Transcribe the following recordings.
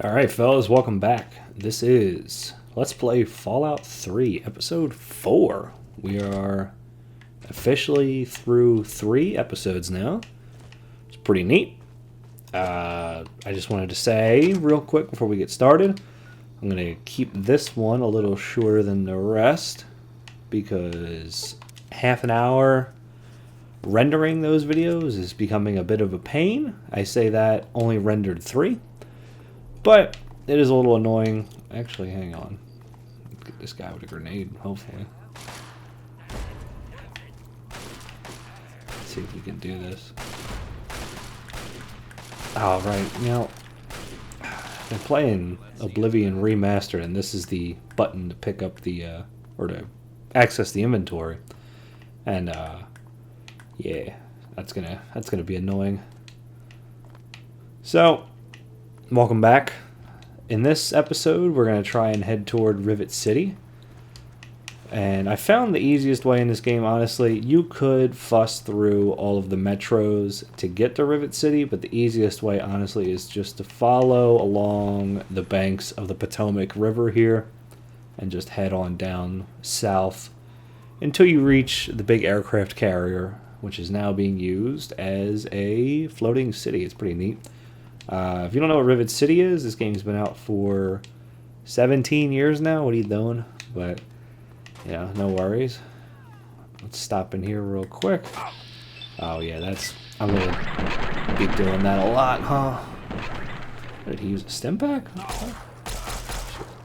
Alright, fellas, welcome back. This is Let's Play Fallout 3, Episode 4. We are officially through 3 episodes now. It's pretty neat. I just wanted to say, real quick before we get started, I'm going to keep this one a little shorter than the rest, because half an hour rendering those videos is becoming a bit of a pain. I say that only rendered 3. But it is a little annoying. Actually, hang on. Let's get this guy with a grenade, hopefully. Let's see if we can do this. Oh, right. You know, I'm playing Oblivion Remastered, and this is the button to pick up the, or to access the inventory. And, yeah, that's gonna be annoying. So, welcome back. In this episode, we're going to try and head toward Rivet City. And I found the easiest way in this game, honestly. You could fuss through all of the metros to get to Rivet City, but the easiest way, honestly, is just to follow along the banks of the Potomac River here and just head on down south until you reach the big aircraft carrier, which is now being used as a floating city. It's pretty neat. If you don't know what Rivet City is, this game's been out for 17 years now. What are you doing? But, yeah, no worries. Let's stop in here real quick. Oh, yeah, I'm going to be doing that a lot, huh? Did he use a stim pack?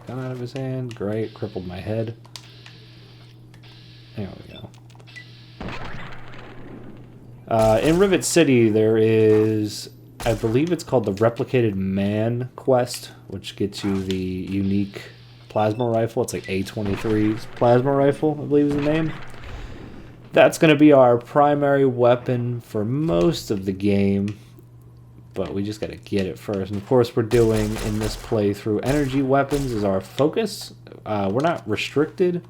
Gun out of his hand. Great. Crippled my head. There we go. In Rivet City, there is, I believe it's called the Replicated Man quest, which gets you the unique plasma rifle. It's like A23's plasma rifle, I believe is the name. That's going to be our primary weapon for most of the game, but we just got to get it first. And of course, we're doing, in this playthrough, energy weapons is our focus. We're not restricted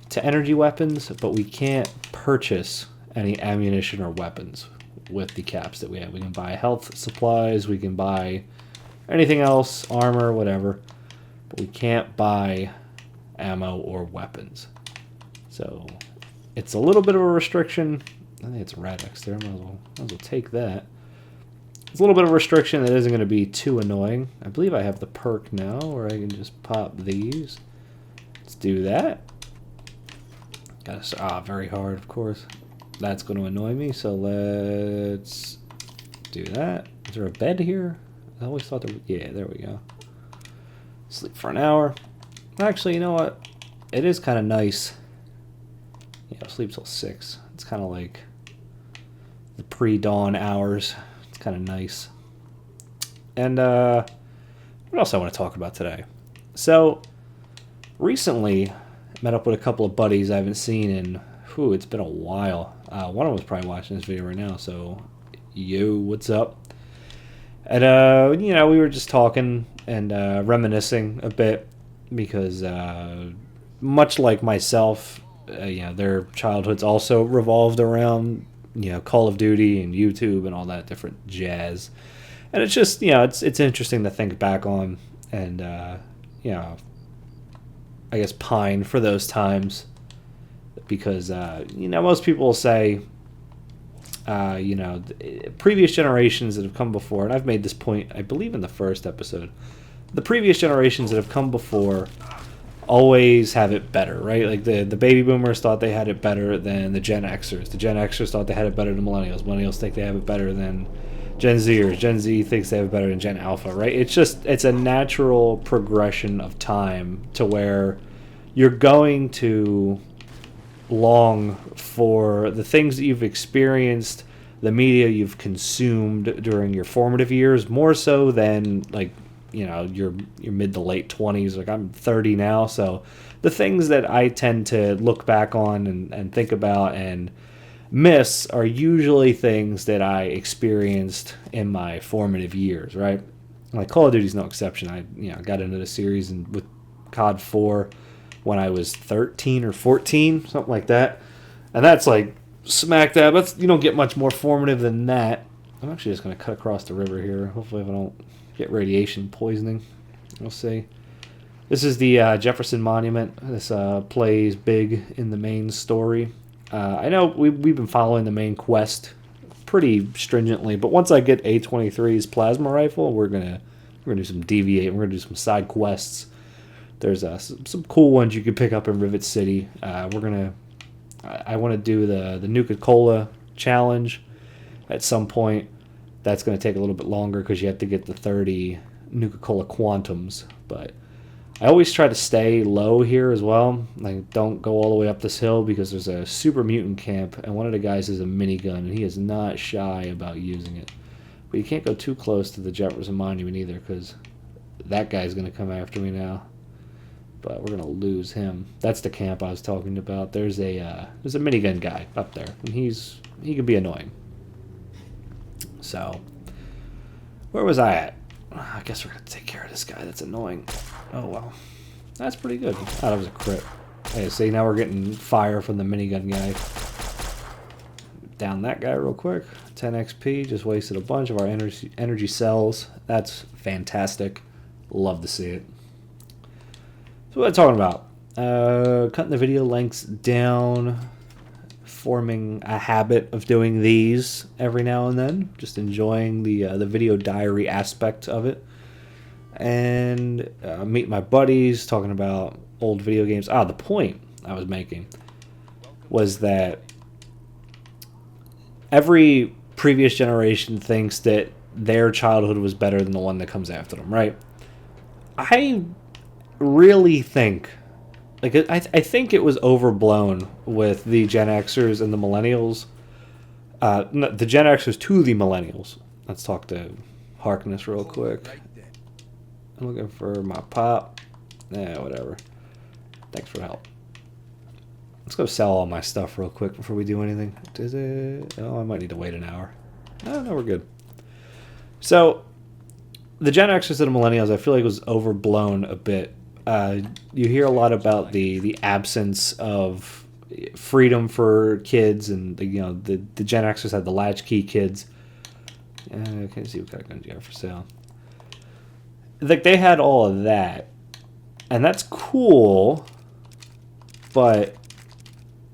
to energy weapons, but we can't purchase any ammunition or weapons with the caps that we have. We can buy health supplies, we can buy anything else, armor, whatever, but we can't buy ammo or weapons. So it's a little bit of a restriction. I think it's a Radix there. Might as well take that. It's a little bit of a restriction that isn't going to be too annoying. I believe I have the perk now where I can just pop these. Let's do that. Very hard, of course. That's going to annoy me, so let's do that. Is there a bed here? I always thought there was... Yeah, there we go. Sleep for an hour. Actually, you know what? It is kind of nice. Yeah, sleep till 6. It's kind of like the pre-dawn hours. It's kind of nice. And what else I want to talk about today? So, recently, I met up with a couple of buddies I haven't seen in... it's been a while. One of them was probably watching this video right now, so yo, what's up? And, we were just talking and reminiscing a bit because, much like myself, their childhoods also revolved around, Call of Duty and YouTube and all that different jazz. And it's just, it's interesting to think back on and, I guess pine for those times. Because, most people will say, previous generations that have come before, and I've made this point, I believe, in the first episode, the previous generations that have come before always have it better, right? Like, the baby boomers thought they had it better than the Gen Xers. The Gen Xers thought they had it better than millennials. Millennials think they have it better than Gen Zers. Gen Z thinks they have it better than Gen Alpha, right? It's a natural progression of time to where you're going to... long for the things that you've experienced, the media you've consumed during your formative years, more so than your mid to late 20s. Like, I'm 30 now, so the things that I tend to look back on and think about and miss are usually things that I experienced in my formative years, right? Like, Call of Duty's no exception. I got into the series and with COD 4 when I was 13 or 14, something like that. And that's like smack dab. You don't get much more formative than that. I'm actually just going to cut across the river here. Hopefully if I don't get radiation poisoning. We'll see. This is the Jefferson Monument. This plays big in the main story. I know we've been following the main quest pretty stringently, but once I get A23's plasma rifle, we're gonna do some deviate. We're gonna do some side quests. There's some cool ones you can pick up in Rivet City. I want to do the Nuka-Cola challenge at some point. That's going to take a little bit longer because you have to get the 30 Nuka-Cola Quantums. But I always try to stay low here as well. Like, don't go all the way up this hill because there's a super mutant camp, and one of the guys has a minigun, and he is not shy about using it. But you can't go too close to the Jefferson Monument either because that guy's going to come after me now. But we're gonna lose him. That's the camp I was talking about. There's a minigun guy up there, and he can be annoying. So, where was I at? I guess we're gonna take care of this guy. That's annoying. Oh well, that's pretty good. Oh, that was a crit. Hey, see, now we're getting fire from the minigun guy. Down that guy real quick. 10 XP. Just wasted a bunch of our energy cells. That's fantastic. Love to see it. So what I'm talking about, cutting the video lengths down, forming a habit of doing these every now and then, just enjoying the video diary aspect of it, and meet my buddies, talking about old video games. The point I was making was that every previous generation thinks that their childhood was better than the one that comes after them, right? I really think, like, I think it was overblown with the Gen Xers and the Millennials. No, the Gen Xers to the Millennials. Let's talk to Harkness real quick. I'm looking for my pop. Whatever. Thanks for the help. Let's go sell all my stuff real quick before we do anything. Is it? Oh, I might need to wait an hour. No, we're good. So, the Gen Xers and the Millennials, I feel like was overblown a bit. You hear a lot about the absence of freedom for kids, and the Gen Xers had the latchkey kids. I can't see what kind of guns you have for sale. Like, they had all of that, and that's cool. But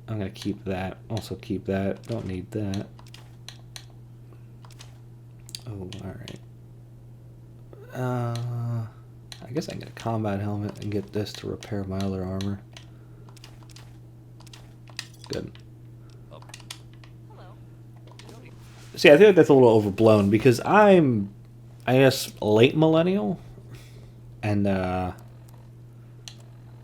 I'm gonna keep that. Also keep that. Don't need that. Oh, all right. I guess I can get a combat helmet and get this to repair my other armor. Good. See, I think that's a little overblown because I'm, I guess, late millennial, and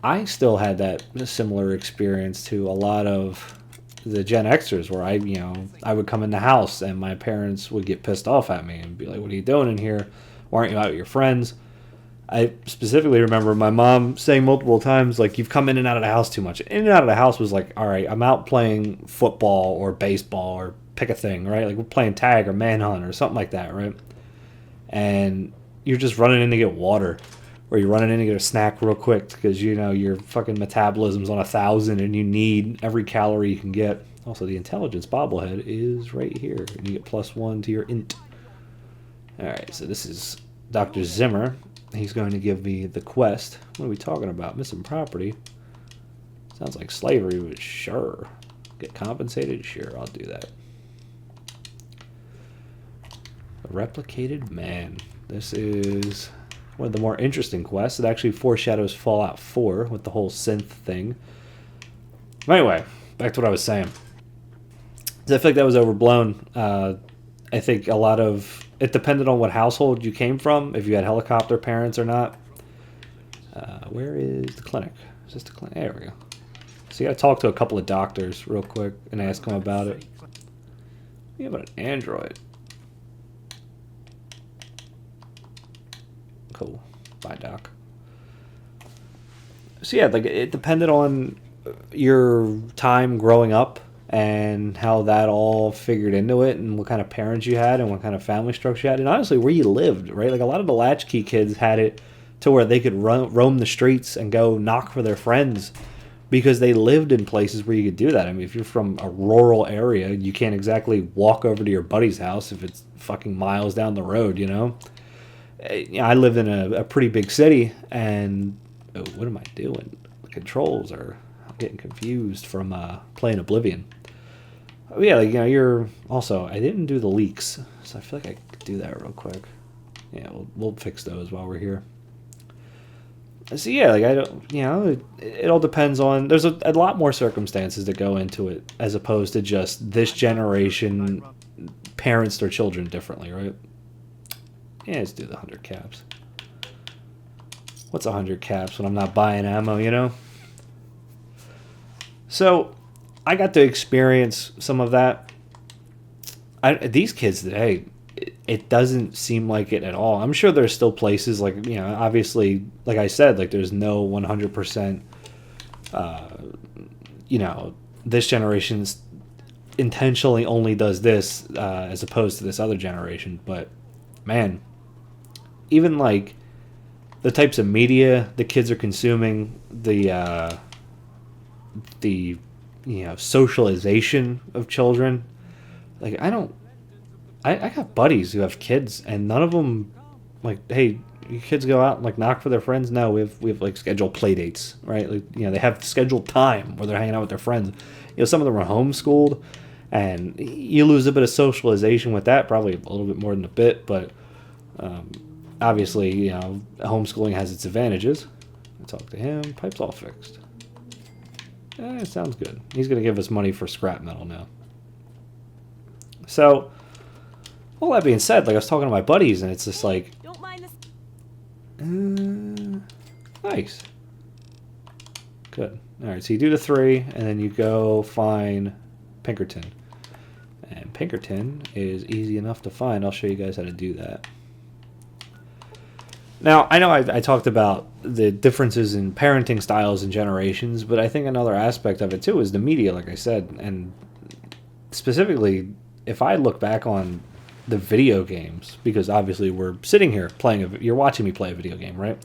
I still had that similar experience to a lot of the Gen Xers, where I would come in the house and my parents would get pissed off at me and be like, "What are you doing in here? Why aren't you out with your friends?" I specifically remember my mom saying multiple times, like, "You've come in and out of the house too much." In and out of the house was like, all right, I'm out playing football or baseball or pick a thing, right? Like, we're playing tag or manhunt or something like that, right? And you're just running in to get water, or you're running in to get a snack real quick because, your fucking metabolism's on 1,000 and you need every calorie you can get. Also, the intelligence bobblehead is right here, and you get +1 to your int. All right, so this is Dr. Zimmer. He's going to give me the quest. What are we talking about? Missing property. Sounds like slavery, but sure. Get compensated? Sure, I'll do that. A replicated man. This is one of the more interesting quests. It actually foreshadows Fallout 4 with the whole synth thing. Anyway, back to what I was saying. I feel like that was overblown. I think a lot of it depended on what household you came from, if you had helicopter parents or not. Where is the clinic? Is this the clinic? There we go. So you got to talk to a couple of doctors real quick and ask them about it. What about an android? Cool. Bye, doc. So yeah, like, it depended on your time growing up and how that all figured into it, and what kind of parents you had, and what kind of family structure you had, and honestly where you lived, right? Like, a lot of the latchkey kids had it to where they could roam the streets and go knock for their friends because they lived in places where you could do that. I mean, if you're from a rural area, you can't exactly walk over to your buddy's house if it's fucking miles down the road, I live in a pretty big city, and oh, what am I doing? The controls are getting confused from playing Oblivion. Oh, yeah, like, you're also. I didn't do the leaks, so I feel like I could do that real quick. Yeah, we'll fix those while we're here. So yeah, like I don't, it all depends on. There's a lot more circumstances that go into it as opposed to just this generation parents their children differently, right? Yeah, let's do the 100 caps. What's 100 caps when I'm not buying ammo? So I got to experience some of that. These kids today, it doesn't seem like it at all. I'm sure there's still places like, obviously, like I said, like there's no 100%, this generation's intentionally only does this as opposed to this other generation. But man, even like the types of media the kids are consuming, the socialization of children, like I got buddies who have kids, and none of them, like, hey, your kids go out and like knock for their friends. No, we have like scheduled play dates, right? Like, they have scheduled time where they're hanging out with their friends. Some of them are homeschooled, and you lose a bit of socialization with that, probably a little bit more than a bit, but obviously, homeschooling has its advantages. I talk to him, pipe's all fixed. It sounds good. He's gonna give us money for scrap metal now. So, all that being said, like I was talking to my buddies, and it's just like, Don't mind this. Nice, good. All right, so you do the 3, and then you go find Pinkerton, and Pinkerton is easy enough to find. I'll show you guys how to do that. Now, I know I talked about the differences in parenting styles and generations, but I think another aspect of it too is the media, like I said, and specifically, if I look back on the video games, because obviously we're sitting here playing you're watching me play a video game, right?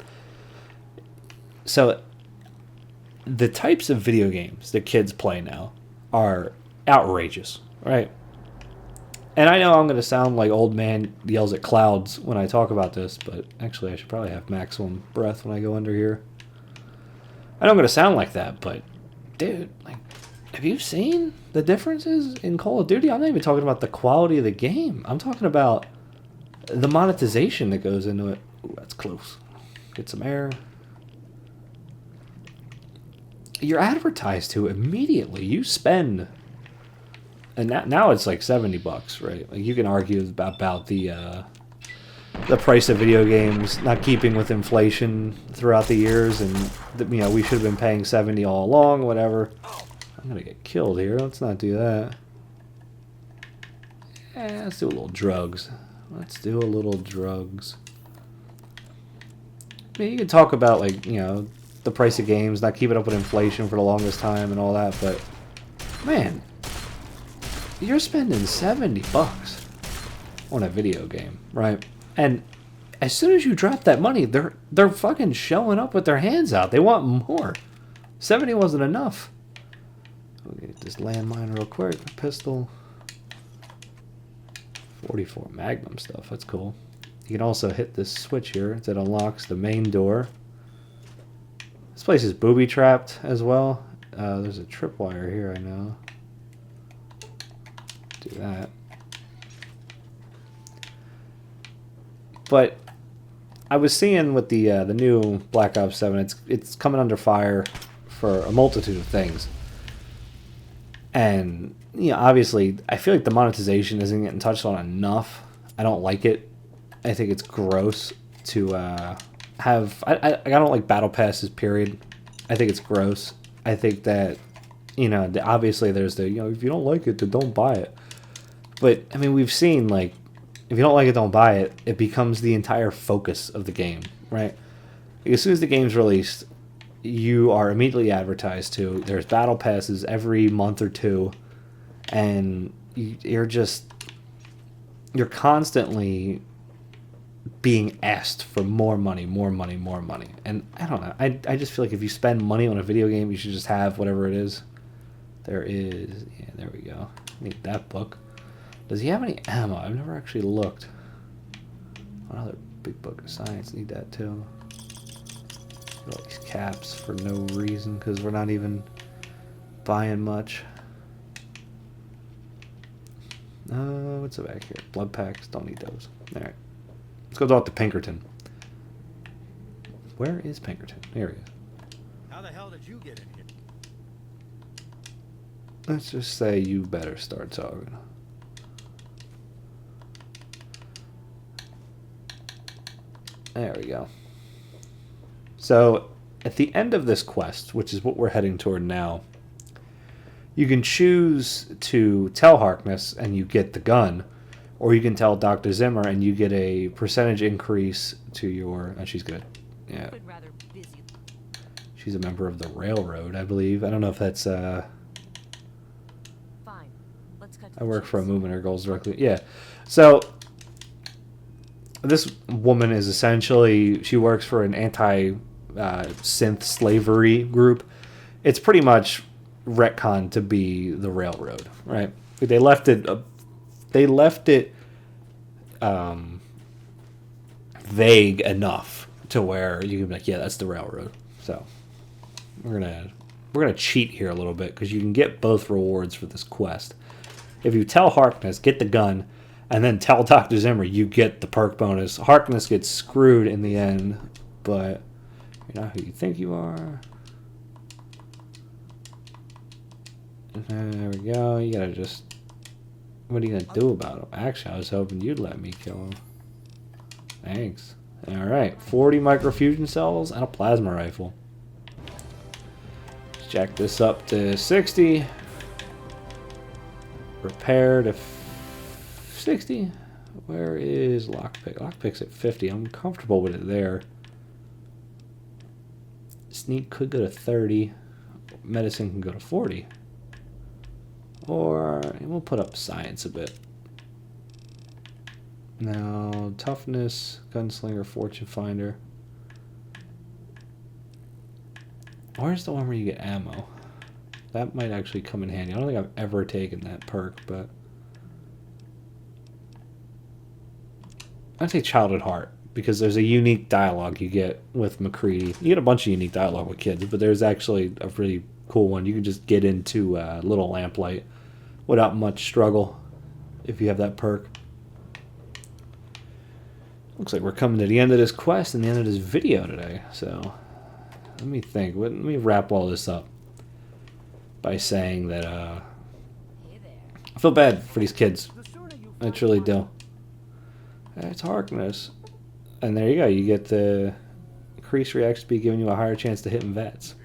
So the types of video games that kids play now are outrageous, right? And I know I'm going to sound like old man yells at clouds when I talk about this, but actually I should probably have maximum breath when I go under here. I know I'm going to sound like that, but dude, like, have you seen the differences in Call of Duty? I'm not even talking about the quality of the game. I'm talking about the monetization that goes into it. Ooh, that's close. Get some air. You're advertised to immediately. You spend, and now it's like $70, right? Like, you can argue about the price of video games not keeping with inflation throughout the years, and we should have been paying $70 all along, whatever. I'm gonna get killed here. Let's not do that. Let's do a little drugs. I mean, you can talk about, like, the price of games not keeping up with inflation for the longest time and all that, but man, you're spending $70 on a video game, right? And as soon as you drop that money, they're fucking showing up with their hands out. They want more. 70 wasn't enough. We'll get this landmine real quick. Pistol. 44 Magnum stuff. That's cool. You can also hit this switch here that unlocks the main door. This place is booby trapped as well. There's a tripwire here, I know. Do that. But I was seeing with the new Black Ops 7, it's coming under fire for a multitude of things. And, obviously, I feel like the monetization isn't getting touched on enough. I don't like it. I think it's gross to have... I don't like battle passes, period. I think it's gross. I think that, obviously there's the, if you don't like it, then don't buy it. But, I mean, we've seen, like, if you don't like it, don't buy it. It becomes the entire focus of the game, right? Like, as soon as the game's released, you are immediately advertised to. There's battle passes every month or two, and you're constantly being asked for more money. And I don't know. I just feel like if you spend money on a video game, you should just have whatever it is. There we go. Need that book. Does he have any ammo? I've never actually looked. What other Big book of science, need that too. All these caps for no reason because we're not even buying much. What's it back here? Blood packs, don't need those. Alright. Let's go talk to Pinkerton. Where is Pinkerton? Here he is. How the hell did you get in here? Let's just say you better start talking. There we go. So, at the end of this quest, which is what we're heading toward now, you can choose to tell Harkness and you get the gun, or you can tell Dr. Zimmer and you get a percentage increase to your... And she's good. Yeah. She's a member of the Railroad, I believe. I don't know if that's... Fine. Let's cut to I work the for a chase. movement or goals directly. Yeah. So... This woman is essentially, she works for an anti-synth slavery group. It's pretty much retcon to be the Railroad, right? They left it vague enough to where you can be like, yeah, that's the Railroad. So we're gonna cheat here a little bit because you can get both rewards for this quest. If you tell Harkness, get the gun, and then tell Dr. Zimmer, you get the perk bonus. Harkness gets screwed in the end, but you're not who you think you are. There we go. You gotta just... What are you gonna do about him? Actually, I was hoping you'd let me kill him. Thanks. Alright, 40 microfusion cells and a plasma rifle. Let's jack this up to 60. Repair to 60. Where is lockpick? Lockpick's at 50. I'm comfortable with it there. Sneak could go to 30. Medicine can go to 40. Or we'll put up science a bit. Now, toughness, gunslinger, fortune finder. Where's the one where you get ammo? That might actually come in handy. I don't think I've ever taken that perk, but I'd say Child at Heart, because there's a unique dialogue you get with McCready. You get a bunch of unique dialogue with kids, but there's actually a really cool one. You can just get into Little Lamplight without much struggle if you have that perk. Looks like we're coming to the end of this quest and the end of this video today, so let me think. Let me wrap all this up by saying that Hey there. I feel bad for these kids. I truly do. It's Harkness. And there you go. You get the increased reaction speed, giving you a higher chance to hit in vets.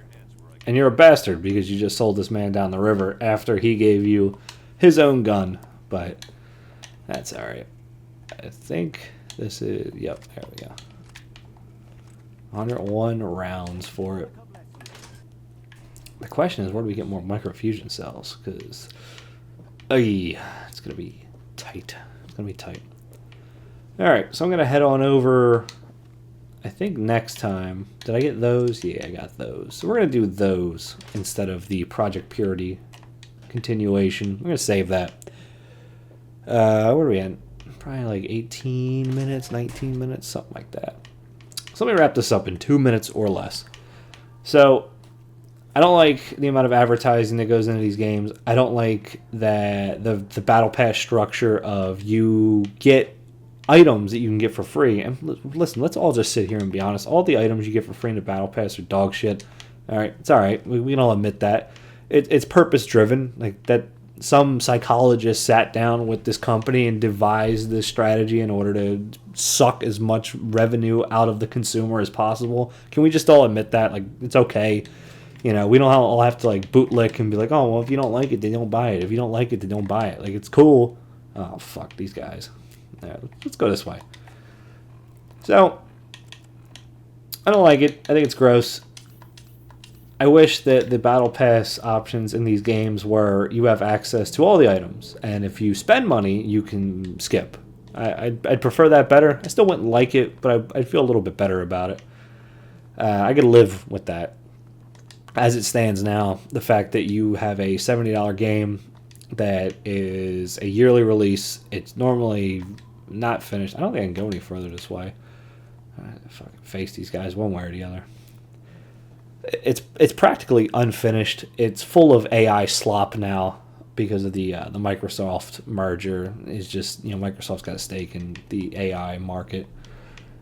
And you're a bastard because you just sold this man down the river after he gave you his own gun. But that's alright. I think this is... Yep, there we go. 101 rounds for it. The question is, where do we get more microfusion cells? Because... it's going to be tight. It's going to be tight. Alright, so I'm going to head on over, I think next time. Did I get those? Yeah, I got those. So we're going to do those instead of the Project Purity continuation. I'm going to save that. Where are we at? Probably like 18 minutes, 19 minutes, something like that. So let me wrap this up in 2 minutes or less. So, I don't like the amount of advertising that goes into these games. I don't like that the battle pass structure of you get items that you can get for free. And listen, let's all just sit here and be honest. All the items you get for free in the battle pass are dog shit. All right, it's all right. We can all admit that. It's purpose driven. Like that, some psychologist sat down with this company and devised this strategy in order to suck as much revenue out of the consumer as possible. Can we just all admit that? Like, it's okay. You know, we don't all have to like bootlick and be like, oh, well, if you don't like it, then don't buy it. If you don't like it, then don't buy it. Like, it's cool. Oh, fuck these guys. Yeah, let's go this way. So, I don't like it. I think it's gross. I wish that the battle pass options in these games were you have access to all the items, and if you spend money, you can skip. I'd prefer that better. I still wouldn't like it, but I'd feel a little bit better about it. I could live with that. As it stands now, the fact that you have a $70 game that is a yearly release, it's normally not finished. I don't think I can go any further this way. Fucking face these guys one way or the other. It's practically unfinished. It's full of AI slop now because of the Microsoft merger. Is just, Microsoft's got a stake in the AI market,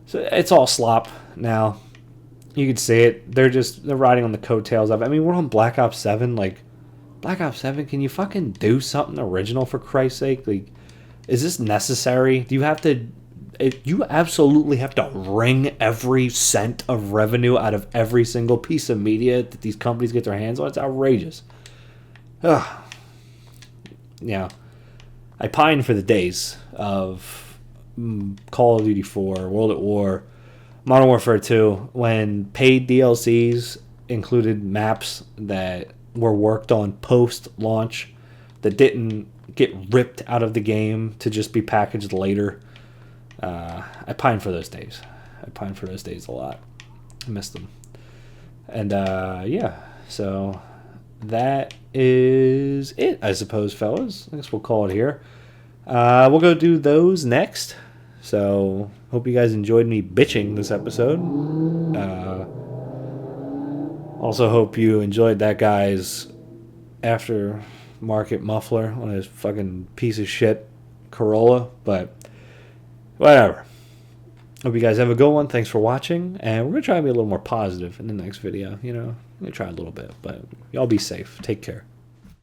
so it's all slop now. You could see it. They're riding on the coattails of it. I mean, we're on Black Ops 7. Like, Black Ops 7, can you fucking do something original for Christ's sake? Like, is this necessary? Do you have to? You absolutely have to wring every cent of revenue out of every single piece of media that these companies get their hands on. It's outrageous. Ugh. Yeah. I pine for the days of Call of Duty 4, World at War, Modern Warfare 2, when paid DLCs included maps that were worked on post-launch that didn't get ripped out of the game to just be packaged later. I pine for those days. I pine for those days a lot. I miss them. And yeah, so that is it, I suppose, fellas. I guess we'll call it here. We'll go do those next. So hope you guys enjoyed me bitching this episode. Also hope you enjoyed that guy's aftermarket muffler on his fucking piece of shit Corolla, but whatever. Hope you guys have a good one. Thanks for watching, and we're going to try to be a little more positive in the next video. I'm going to try a little bit, but y'all be safe. Take care.